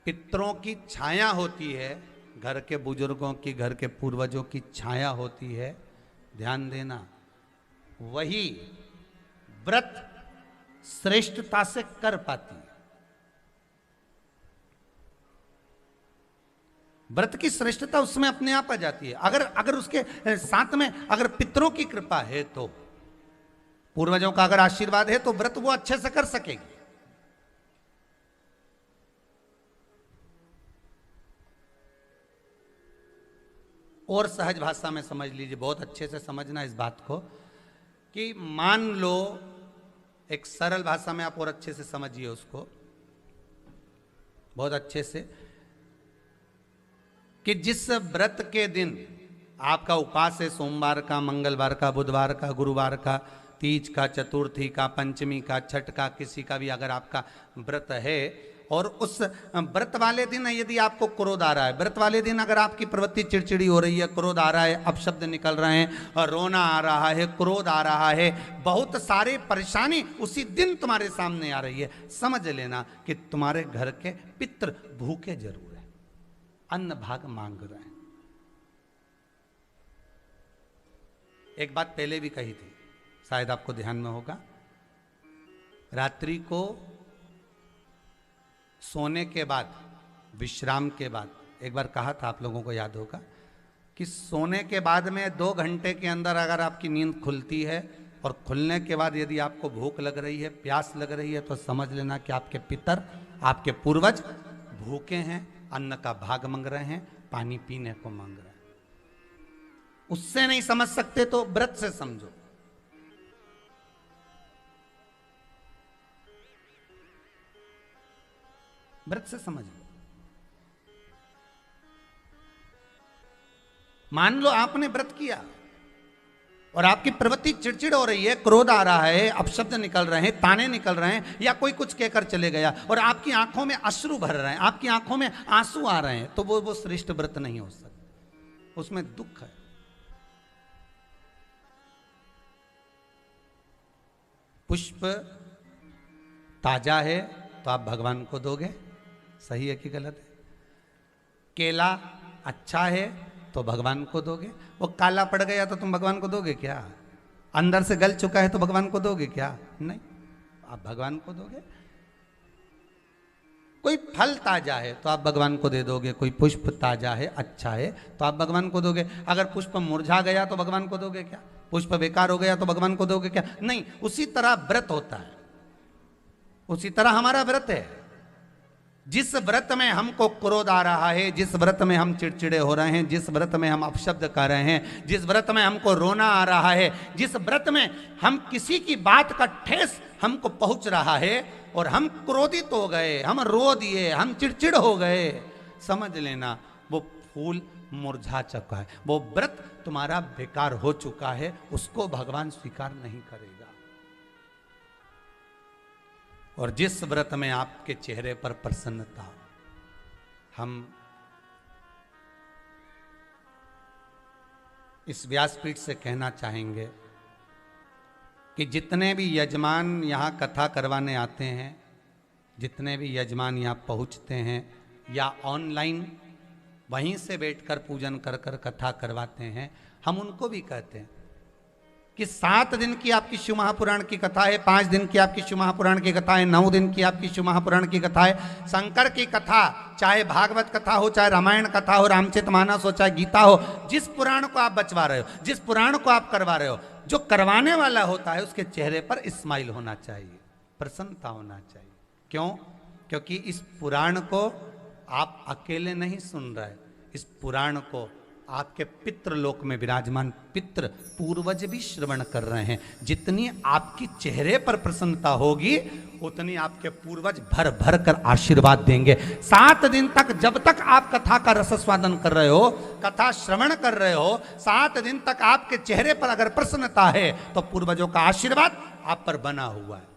पितरों की छाया होती है, घर के बुजुर्गों की, घर के पूर्वजों की छाया होती है, ध्यान देना, वही व्रत श्रेष्ठता से कर पाती है। व्रत की श्रेष्ठता उसमें अपने आप आ जाती है। अगर उसके साथ में अगर पितरों की कृपा है, तो पूर्वजों का अगर आशीर्वाद है, तो व्रत वो अच्छे से कर सकेगी। और सहज भाषा में समझ लीजिए, बहुत अच्छे से समझना इस बात को, कि मान लो, एक सरल भाषा में आप और अच्छे से समझिए उसको, बहुत अच्छे से, कि जिस व्रत के दिन आपका उपवास है, सोमवार का, मंगलवार का, बुधवार का, गुरुवार का, तीज का, चतुर्थी का, पंचमी का, छठ का, किसी का भी अगर आपका व्रत है, और उस व्रत वाले दिन यदि आपको क्रोध आ रहा है, व्रत वाले दिन अगर आपकी प्रवृत्ति चिड़चिड़ी हो रही है, क्रोध आ रहा है, अपशब्द निकल रहे हैं, रोना आ रहा है, क्रोध आ रहा है, बहुत सारी परेशानी उसी दिन तुम्हारे सामने आ रही है, समझ लेना कि तुम्हारे घर के पितृ भूखे जरूर है, अन्न भाग मांग रहे हैं। एक बात पहले भी कही थी, शायद आपको ध्यान में होगा, रात्रि को सोने के बाद, विश्राम के बाद, एक बार कहा था, आप लोगों को याद होगा, कि सोने के बाद में 2 घंटे के अंदर अगर आपकी नींद खुलती है, और खुलने के बाद यदि आपको भूख लग रही है, प्यास लग रही है, तो समझ लेना कि आपके पितर, आपके पूर्वज भूखे हैं, अन्न का भाग मांग रहे हैं, पानी पीने को मांग रहे हैं। उससे नहीं समझ सकते तो व्रत से समझो। व्रत से समझ लो। मान लो आपने व्रत किया और आपकी प्रवृत्ति चिड़चिड़ हो रही है, क्रोध आ रहा है, अपशब्द निकल रहे हैं, ताने निकल रहे हैं, या कोई कुछ कहकर चले गया और आपकी आंखों में अश्रु भर रहे हैं, आपकी आंखों में आंसू आ रहे हैं, तो वो श्रेष्ठ व्रत नहीं हो सकता, उसमें दुख है। पुष्प ताजा है तो आप भगवान को दोगे, सही है कि गलत है? केला अच्छा है तो भगवान को दोगे, वो काला पड़ गया तो तुम भगवान को दोगे क्या? अंदर से गल चुका है तो भगवान को दोगे क्या? नहीं, आप भगवान को दोगे। कोई फल ताजा है तो आप भगवान को दे दोगे, कोई पुष्प ताजा है, अच्छा है तो आप भगवान को दोगे। अगर पुष्प मुरझा गया तो भगवान को दोगे क्या? पुष्प बेकार हो गया तो भगवान को दोगे क्या? नहीं। उसी तरह व्रत होता है, उसी तरह हमारा व्रत है। जिस व्रत में हमको क्रोध आ रहा है, जिस व्रत में हम चिड़चिड़े हो रहे हैं, जिस व्रत में हम अपशब्द कर रहे हैं, जिस व्रत में हमको रोना आ रहा है, जिस व्रत में हम किसी की बात का ठेस हमको पहुंच रहा है और हम क्रोधित हो गए, हम रो दिए, हम चिड़चिड़ हो गए, समझ लेना वो फूल मुरझा चुका है, वो व्रत तुम्हारा बेकार हो चुका है, उसको भगवान स्वीकार नहीं करेगा। और जिस व्रत में आपके चेहरे पर प्रसन्नता, हम इस व्यासपीठ से कहना चाहेंगे कि जितने भी यजमान यहाँ कथा करवाने आते हैं, जितने भी यजमान यहाँ पहुँचते हैं या ऑनलाइन वहीं से बैठकर पूजन कर कर कथा करवाते हैं, हम उनको भी कहते हैं कि 7 दिन की आपकी शिव महापुराण की कथा है, 5 दिन की आपकी शिव महापुराण की कथा है, 9 दिन की आपकी शिव महापुराण की कथा है। शंकर की कथा, चाहे भागवत कथा हो, चाहे रामायण कथा हो, रामचरितमानस हो, चाहे गीता हो, जिस पुराण को आप बचवा रहे हो, जिस पुराण को आप करवा रहे हो, जो करवाने वाला होता है उसके चेहरे पर स्माइल होना चाहिए, प्रसन्नता होना चाहिए। क्यों? क्योंकि इस पुराण को आप अकेले नहीं सुन रहे, इस पुराण को आपके पितृलोक में विराजमान पितृ पूर्वज भी श्रवण कर रहे हैं। जितनी आपकी चेहरे पर प्रसन्नता होगी उतनी आपके पूर्वज भर भर कर आशीर्वाद देंगे। 7 दिन तक, जब तक आप कथा का रसस्वादन कर रहे हो, कथा श्रवण कर रहे हो, 7 दिन तक आपके चेहरे पर अगर प्रसन्नता है तो पूर्वजों का आशीर्वाद आप पर बना हुआ है।